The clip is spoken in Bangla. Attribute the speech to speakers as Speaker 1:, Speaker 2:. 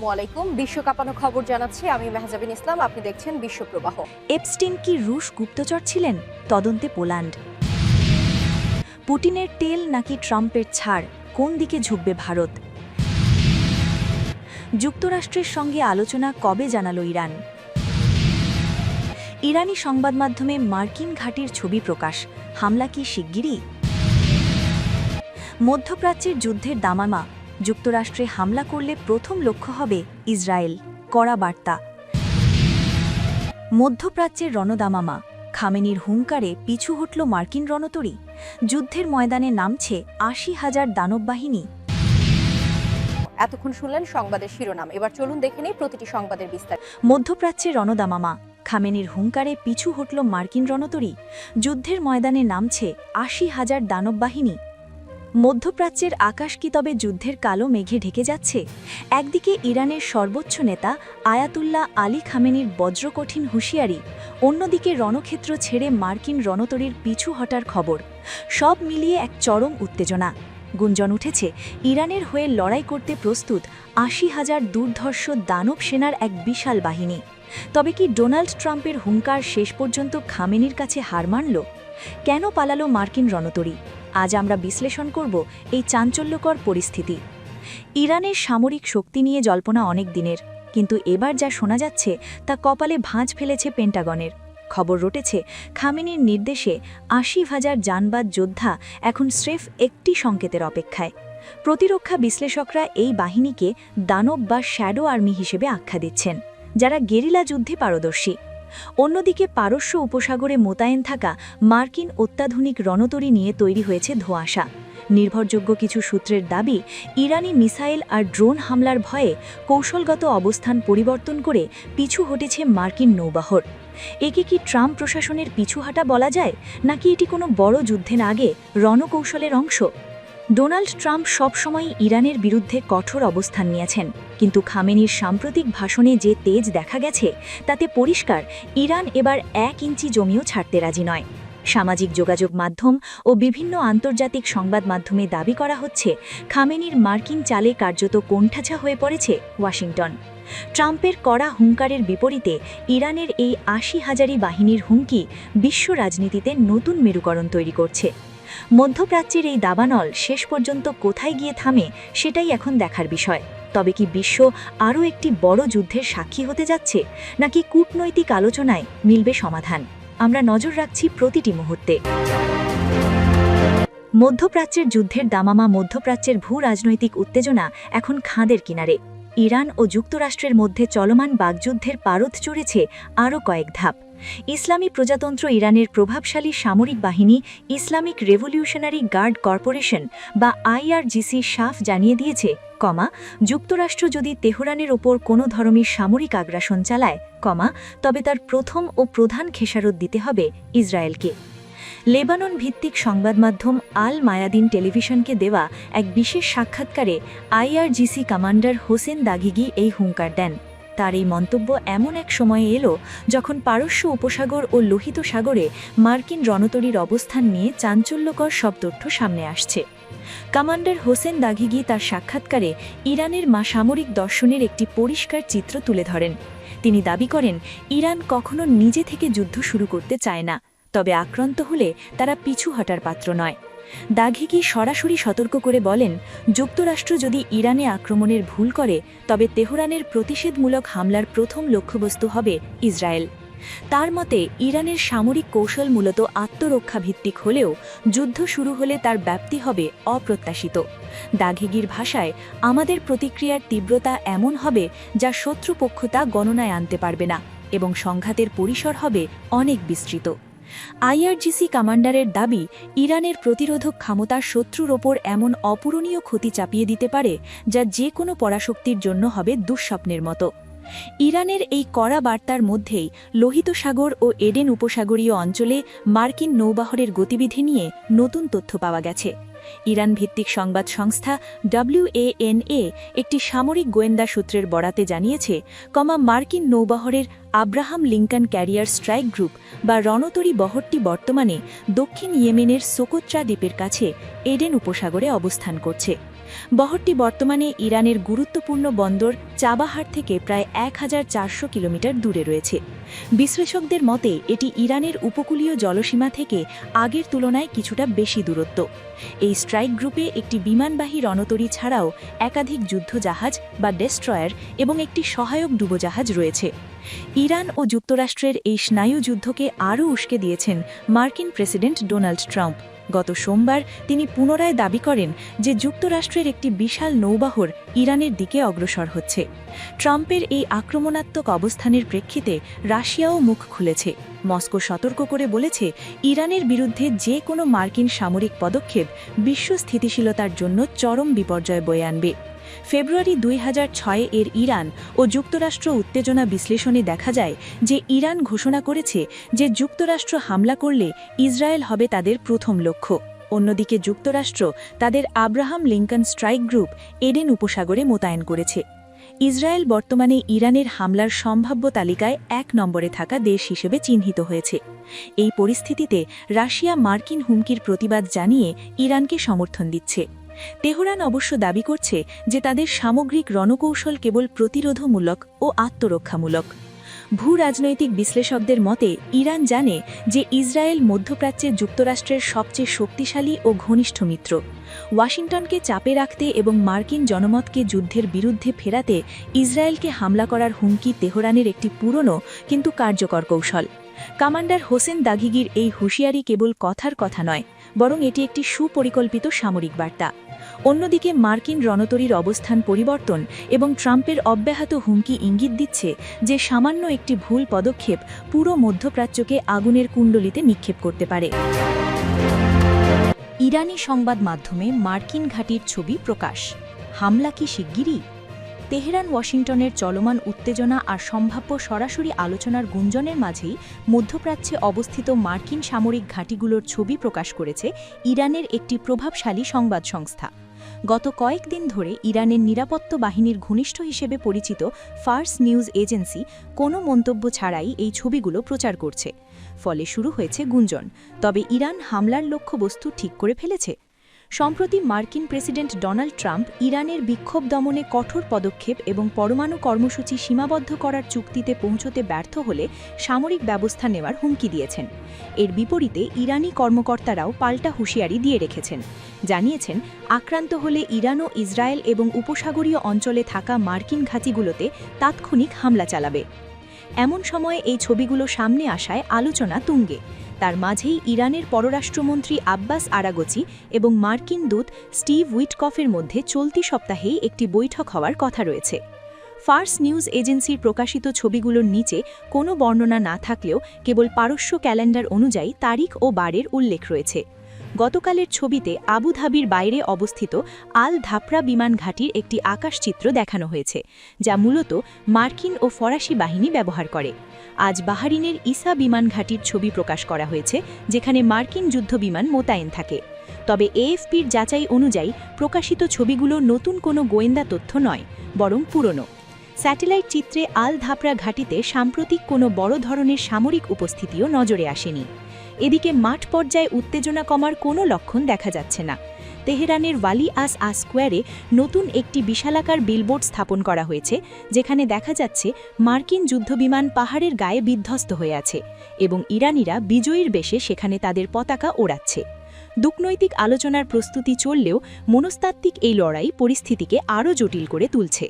Speaker 1: আসসালামু আলাইকুম। বিশ্ব কাঁপানো খবর জানাচ্ছি আমি মেহজাবিন ইসলাম। আপনি দেখছেন বিশ্বপ্রবাহ।
Speaker 2: এপস্টিন কি রুশ গুপ্তচর ছিলেন? তদন্তে পোল্যান্ড। পুটিনের তেল নাকি ট্রাম্পের ছাড়, কোন দিকে ঝুঁকবে ভারত? যুক্তরাষ্ট্রের সঙ্গে আলোচনা কবে জানালো ইরান? ইরানি সংবাদ মাধ্যমে মার্কিন ঘাঁটির ছবি প্রকাশ, হামলা কি শিগগিরই? মধ্যপ্রাচ্যের যুদ্ধের দামামা, যুক্তরাষ্ট্রে হামলা করলে প্রথম লক্ষ্য হবে ইসরায়েল, কড়া বার্তা। মধ্যপ্রাচ্যের রণদামামা, খামেনির হুঙ্কারে পিছু হটল মার্কিন রণতরী, যুদ্ধের ময়দানে নামছে ৮০,০০০ দানব বাহিনী।
Speaker 1: এতক্ষণ শুনলেন সংবাদের শিরোনাম, এবার চলুন দেখে নেই প্রতিটি সংবাদের বিস্তার।
Speaker 2: মধ্যপ্রাচ্যের রণদামামা, খামেনির হুঙ্কারে পিছু হটল মার্কিন রণতরী, যুদ্ধের ময়দানে নামছে ৮০,০০০ দানব বাহিনী। মধ্যপ্রাচ্যের আকাশ কি তবে যুদ্ধের কালো মেঘে ঢেকে যাচ্ছে? একদিকে ইরানের সর্বোচ্চ নেতা আয়াতুল্লাহ আলী খামেনির বজ্রকঠিন হুঁশিয়ারি, অন্যদিকে রণক্ষেত্র ছেড়ে মার্কিন রণতরীর পিছু হটার খবর। সব মিলিয়ে এক চরম উত্তেজনা। গুঞ্জন উঠেছে ইরানের হয়ে লড়াই করতে প্রস্তুত ৮০,০০০ দুর্ধর্ষ দানব সেনার এক বিশাল বাহিনী। তবে কি ডোনাল্ড ট্রাম্পের হুঙ্কার শেষ পর্যন্ত খামেনির কাছে হার মানল? কেন পালালো মার্কিন রণতরী? আজ আমরা বিশ্লেষণ করব এই চাঞ্চল্যকর পরিস্থিতি। ইরানের সামরিক শক্তি নিয়ে জল্পনা অনেক দিনের, কিন্তু এবার যা শোনা যাচ্ছে তা কপালে ভাঁজ ফেলেছে পেন্টাগনের। খবর রটেছে খামেনির নির্দেশে ৮০,০০০ জানবাদ যোদ্ধা এখন স্রেফ একটি সংকেতের অপেক্ষায়। প্রতিরক্ষা বিশ্লেষকরা এই বাহিনীকে দানব বা শ্যাডো আর্মি হিসেবে আখ্যা দিচ্ছেন, যারা গেরিলা যুদ্ধে পারদর্শী। অন্যদিকে পারস্য উপসাগরে মোতায়েন থাকা মার্কিন অত্যাধুনিক রণতরী নিয়ে তৈরি হয়েছে ধোঁয়াশা। নির্ভরযোগ্য কিছু সূত্রের দাবি, ইরানি মিসাইল আর ড্রোন হামলার ভয়ে কৌশলগত অবস্থান পরিবর্তন করে পিছু হটেছে মার্কিন নৌবহর। একে কি ট্রাম্প প্রশাসনের পিছুহাঁটা বলা যায়, নাকি এটি কোনো বড় যুদ্ধের আগে রণকৌশলের অংশ? ডোনাল্ড ট্রাম্প সবসময়ই ইরানের বিরুদ্ধে কঠোর অবস্থান নিয়েছেন, কিন্তু খামেনির সাম্প্রতিক ভাষণে যে তেজ দেখা গেছে তাতে পরিষ্কার ইরান এবার ১ ইঞ্চি জমিও ছাড়তে রাজি নয়। সামাজিক যোগাযোগ মাধ্যম ও বিভিন্ন আন্তর্জাতিক সংবাদ মাধ্যমে দাবি করা হচ্ছে খামেনির মার্কিন চালে কার্যত কোণঠাসা হয়ে পড়েছে ওয়াশিংটন। ট্রাম্পের কড়া হুঙ্কারের বিপরীতে ইরানের এই ৮০,০০০ বাহিনীর হুমকি বিশ্ব রাজনীতিতে নতুন মেরুকরণ তৈরি করছে। মধ্যপ্রাচ্যের এই দাবানল শেষ পর্যন্ত কোথায় গিয়ে থামে সেটাই এখন দেখার বিষয়। তবে কি বিশ্ব আরও একটি বড় যুদ্ধের সাক্ষী হতে যাচ্ছে, নাকি কূটনৈতিক আলোচনায় মিলবে সমাধান? আমরা নজর রাখছি প্রতিটি মুহূর্তে। মধ্যপ্রাচ্যের যুদ্ধের দামামা, মধ্যপ্রাচ্যের ভূ রাজনৈতিক উত্তেজনা এখন খাদের কিনারে। ইরান ও যুক্তরাষ্ট্রের মধ্যে চলমান বাগযুদ্ধের পারদ চড়েছে আরও কয়েক ধাপ। ইসলামী প্রজাতন্ত্র ইরানের প্রভাবশালী সামরিক বাহিনী ইসলামিক রেভলিউশনারি গার্ড কর্পোরেশন বা আইআরজিসি সাফ জানিয়ে দিয়েছে, যুক্তরাষ্ট্র যদি তেহরানের ওপর কোনো ধরনের সামরিক আগ্রাসন চালায়, তবে তার প্রথম ও প্রধান খেসারত দিতে হবে ইসরায়েলকে। লেবানন ভিত্তিক সংবাদ মাধ্যম আল মায়াদিন টেলিভিশনকে দেওয়া এক বিশেষ সাক্ষাৎকারে আইআরজিসি কমান্ডার হোসেন দাগিগি এই হুঙ্কার দেন। তার এই মন্তব্য এমন এক সময়ে এলো যখন পারস্য উপসাগর ও লোহিত সাগরে মার্কিন রণতরীর অবস্থান নিয়ে চাঞ্চল্যকর সব তথ্য সামনে আসছে। কমান্ডার হোসেন দাগিগি তার সাক্ষাৎকারে ইরানের সামরিক দর্শনের একটি পরিষ্কার চিত্র তুলে ধরেন। তিনি দাবি করেন, ইরান কখনো নিজে থেকে যুদ্ধ শুরু করতে চায় না, তবে আক্রান্ত হলে তারা পিছু হটার পাত্র নয়। দাগিগি সরাসরি সতর্ক করে বলেন, যুক্তরাষ্ট্র যদি ইরানে আক্রমণের ভুল করে তবে তেহরানের প্রতিষেধমূলক হামলার প্রথম লক্ষ্যবস্তু হবে ইসরায়েল। তার মতে ইরানের সামরিক কৌশল মূলত আত্মরক্ষা ভিত্তিক হলেও যুদ্ধ শুরু হলে তার ব্যাপ্তি হবে অপ্রত্যাশিত। দাগিগির ভাষায়, আমাদের প্রতিক্রিয়ার তীব্রতা এমন হবে যা শত্রুপক্ষ তা গণনায় আনতে পারবে না এবং সংঘাতের পরিসর হবে অনেক বিস্তৃত। আইআরজিসি কমান্ডারের দাবি, ইরানের প্রতিরোধক ক্ষমতা শত্রুর ওপর এমন অপূরণীয় ক্ষতি চাপিয়ে দিতে পারে যা যে কোনো পরাশক্তির জন্য হবে দুঃস্বপ্নের মতো। ইরানের এই কড়া বার্তার মধ্যেই লোহিত সাগর ও এডেন উপসাগরীয় অঞ্চলে মার্কিন নৌবহরের গতিবিধি নিয়ে নতুন তথ্য পাওয়া গেছে। ইরান ভিত্তিক সংবাদ সংস্থা WANA একটি সামরিক গোয়েন্দা সূত্রের বরাতে জানিয়েছে, মার্কিন নৌবহরের Abraham Lincoln carrier strike group বা রণতরী বহরটি বর্তমানে দক্ষিণ ইয়েমেনের সোকোত্রা দ্বীপের কাছে এডেন উপসাগরে অবস্থান করছে। বহরটি বর্তমানে ইরানের গুরুত্বপূর্ণ বন্দর চাবাহার থেকে প্রায় 1400 কিলোমিটার দূরে রয়েছে। বিশ্লেষকদের মতে এটি ইরানের উপকূলীয় জলসীমা থেকে আগের তুলনায় কিছুটা বেশি দূরত্ব। এই স্ট্রাইক গ্রুপে একটি বিমানবাহী রণতরী ছাড়াও একাধিক যুদ্ধজাহাজ বা ডেস্ট্রয়ার এবং একটি সহায়ক ডুবোজাহাজ রয়েছে। ইরান ও যুক্তরাষ্ট্রের এই স্নায়ু যুদ্ধকে আরও উস্কে দিয়েছেন মার্কিন প্রেসিডেন্ট ডোনাল্ড ট্রাম্প। গত সোমবার তিনি পুনরায় দাবি করেন যে যুক্তরাষ্ট্রের একটি বিশাল নৌবহর ইরানের দিকে অগ্রসর হচ্ছে। ট্রাম্পের এই আক্রমণাত্মক অবস্থানের প্রেক্ষিতে রাশিয়াও মুখ খুলেছে। মস্কো সতর্ক করে বলেছে, ইরানের বিরুদ্ধে যে কোনো মার্কিন সামরিক পদক্ষেপ বিশ্ব স্থিতিশীলতার জন্য চরম বিপর্যয় বয়ে আনবে। ফেব্রুয়ারি 2006 এর ইরান ও যুক্তরাষ্ট্র উত্তেজনা বিশ্লেষণে দেখা যায় যে ইরান ঘোষণা করেছে যে যুক্তরাষ্ট্র হামলা করলে ইসরায়েল হবে তাদের প্রথম লক্ষ্য। অন্যদিকে যুক্তরাষ্ট্র তাদের Abraham Lincoln strike group Aden উপসাগরে মোতায়েন করেছে। ইসরায়েল বর্তমানে ইরানের হামলার সম্ভাব্য তালিকায় 1 নম্বরে থাকা দেশ হিসেবে চিহ্নিত হয়েছে। এই পরিস্থিতিতে রাশিয়া মার্কিন হুমকির প্রতিবাদ জানিয়ে ইরানকে সমর্থন দিচ্ছে। তেহরান অবশ্য দাবি করছে যে তাদের সামগ্রিক রণকৌশল কেবল প্রতিরোধমূলক ও আত্মরক্ষামূলক। ভূ-রাজনৈতিক বিশ্লেষকদের মতে ইরান জানে যে ইসরায়েল মধ্যপ্রাচ্যে যুক্তরাষ্ট্রের সবচেয়ে শক্তিশালী ও ঘনিষ্ঠ মিত্র। ওয়াশিংটনকে চাপে রাখতে এবং মার্কিন জনমতকে যুদ্ধের বিরুদ্ধে ফেরাতে ইসরায়েলকে হামলা করার হুমকি তেহরানের একটি পুরনো কিন্তু কার্যকর কৌশল। কমান্ডার হোসেন দাঘিগির এই হুঁশিয়ারি কেবল কথার কথা নয়, বরং এটি একটি সুপরিকল্পিত সামরিক বার্তা। অন্যদিকে মার্কিন রণতরীর অবস্থান পরিবর্তন এবং ট্রাম্পের অব্যাহত হুমকি ইঙ্গিত দিচ্ছে যে সামান্য একটি ভুল পদক্ষেপ পুরো মধ্যপ্রাচ্যকে আগুনের কুণ্ডলিতে নিক্ষেপ করতে পারে। ইরানি সংবাদ মাধ্যমে মার্কিন ঘাঁটির ছবি প্রকাশ, হামলা কি শিগগিরই? তেহরান ওয়াশিংটনের চলমান উত্তেজনা আর সম্ভাব্য সরাসরি আলোচনার গুঞ্জনের মাঝেই মধ্যপ্রাচ্যে অবস্থিত মার্কিন সামরিক ঘাঁটিগুলোর ছবি প্রকাশ করেছে ইরানের একটি প্রভাবশালী সংবাদ সংস্থা। গত কয়েকদিন ধরে ইরানের নিরাপত্তা বাহিনীর ঘনিষ্ঠ হিসেবে পরিচিত ফার্স নিউজ এজেন্সি কোনো মন্তব্য ছাড়াই এই ছবিগুলো প্রচার করছে। ফলে শুরু হয়েছে গুঞ্জন, তবে ইরান হামলার লক্ষ্যবস্তু ঠিক করে ফেলেছে। সম্প্রতি মার্কিন প্রেসিডেন্ট ডোনাল্ড ট্রাম্প ইরানের বিক্ষোভ দমনে কঠোর পদক্ষেপ এবং পরমাণু কর্মসূচি সীমাবদ্ধ করার চুক্তিতে পৌঁছতে ব্যর্থ হলে সামরিক ব্যবস্থা নেওয়ার হুমকি দিয়েছেন। এর বিপরীতে ইরানি কর্মকর্তারাও পাল্টা হুঁশিয়ারি দিয়ে রেখেছেন, জানিয়েছেন আক্রান্ত হলে ইরান ও ইসরায়েল এবং উপসাগরীয় অঞ্চলে থাকা মার্কিন ঘাঁটিগুলোতে তাৎক্ষণিক হামলা চালাবে। এমন সময়ে এই ছবিগুলো সামনে আসায় আলোচনা তুঙ্গে। তার মাঝেই ইরানের পররাষ্ট্রমন্ত্রী আব্বাস আরাগচি এবং মার্কিন দূত স্টিভ উইটকফের মধ্যে চলতি সপ্তাহেই একটি বৈঠক হওয়ার কথা রয়েছে। ফার্স নিউজ এজেন্সির প্রকাশিত ছবিগুলোর নিচে কোনো বর্ণনা না থাকলেও কেবল পারস্য ক্যালেন্ডার অনুযায়ী তারিখ ও বারের উল্লেখ রয়েছে। গতকালের ছবিতে আবুধাবির বাইরে অবস্থিত আল ধাপরা বিমান ঘাঁটির একটি আকাশচিত্র দেখানো হয়েছে, যা মূলত মার্কিন ও ফরাসি বাহিনী ব্যবহার করে। আজ বাহারিনের ইসা বিমান ঘাঁটির ছবি প্রকাশ করা হয়েছে, যেখানে মার্কিন যুদ্ধবিমান মোতায়েন থাকে। তবে এএফপির যাচাই অনুযায়ী প্রকাশিত ছবিগুলো নতুন কোনো গোয়েন্দা তথ্য নয়, বরং পুরনো। স্যাটেলাইট চিত্রে আল ধাপরা ঘাঁটিতে সাম্প্রতিক কোনো বড় ধরনের সামরিক উপস্থিতিও নজরে আসেনি। এদিকে মাঠ পর্যায়ে উত্তেজনা কমার কোনো লক্ষণ দেখা যাচ্ছে না। তেহরানের ওয়ালি আস স্কোয়ারে নতুন একটি বিশালাকার বিলবোর্ড স্থাপন করা হয়েছে, যেখানে দেখা যাচ্ছে মার্কিন যুদ্ধবিমান পাহাড়ের গায়ে বিধ্বস্ত হয়ে আছে এবং ইরানিরা বিজয়ীর বেশে সেখানে তাদের পতাকা ওড়াচ্ছে। কূটনৈতিক আলোচনার প্রস্তুতি চললেও মনস্তাত্ত্বিক এই লড়াই পরিস্থিতিকে আরও জটিল করে তুলছে।